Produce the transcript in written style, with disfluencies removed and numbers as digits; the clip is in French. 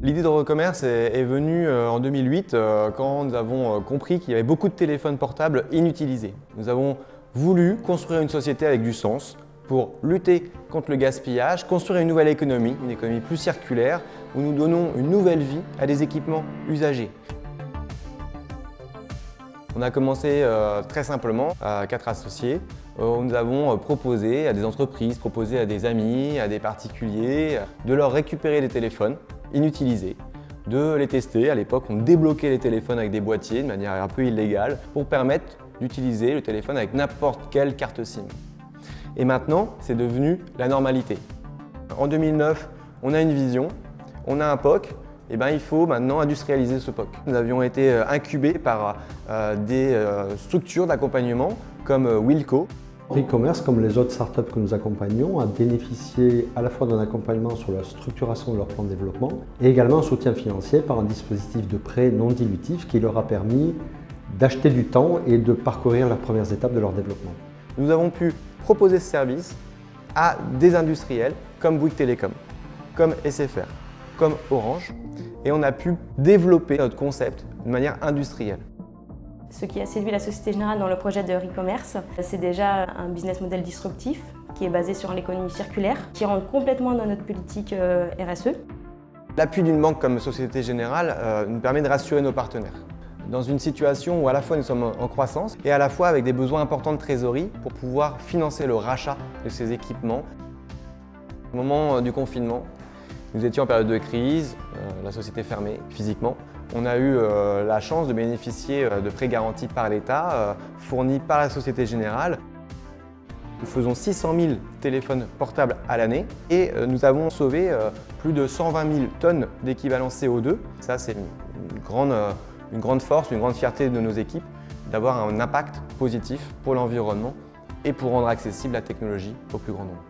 L'idée d'Eurocommerce est venue en 2008 quand nous avons compris qu'il y avait beaucoup de téléphones portables inutilisés. Nous avons voulu construire une société avec du sens pour lutter contre le gaspillage, construire une nouvelle économie, une économie plus circulaire, où nous donnons une nouvelle vie à des équipements usagés. On a commencé très simplement à 4 associés. Nous avons proposé à des entreprises, proposé à des amis, à des particuliers, de leur récupérer des téléphones inutilisés, de les tester. À l'époque, on débloquait les téléphones avec des boîtiers de manière un peu illégale pour permettre d'utiliser le téléphone avec n'importe quelle carte SIM. Et maintenant, c'est devenu la normalité. En 2009, on a une vision, on a un POC, et il faut maintenant industrialiser ce POC. Nous avions été incubés par des structures d'accompagnement comme Wilco. ReCommerce, comme les autres startups que nous accompagnons, a bénéficié à la fois d'un accompagnement sur la structuration de leur plan de développement et également un soutien financier par un dispositif de prêt non dilutif qui leur a permis d'acheter du temps et de parcourir leurs premières étapes de leur développement. Nous avons pu proposer ce service à des industriels comme Bouygues Télécom, comme SFR, comme Orange, et on a pu développer notre concept de manière industrielle. Ce qui a séduit la Société Générale dans le projet de ReCommerce, c'est déjà un business model disruptif qui est basé sur l'économie circulaire, qui rentre complètement dans notre politique RSE. L'appui d'une banque comme Société Générale nous permet de rassurer nos partenaires. Dans une situation où à la fois nous sommes en croissance et à la fois avec des besoins importants de trésorerie pour pouvoir financer le rachat de ces équipements. Au moment du confinement, nous étions en période de crise, la société fermée physiquement. On a eu la chance de bénéficier de prêts garantis par l'État, fournis par la Société Générale. Nous faisons 600 000 téléphones portables à l'année et nous avons sauvé plus de 120 000 tonnes d'équivalent CO2. Ça, c'est une grande force, une grande fierté de nos équipes d'avoir un impact positif pour l'environnement et pour rendre accessible la technologie au plus grand nombre.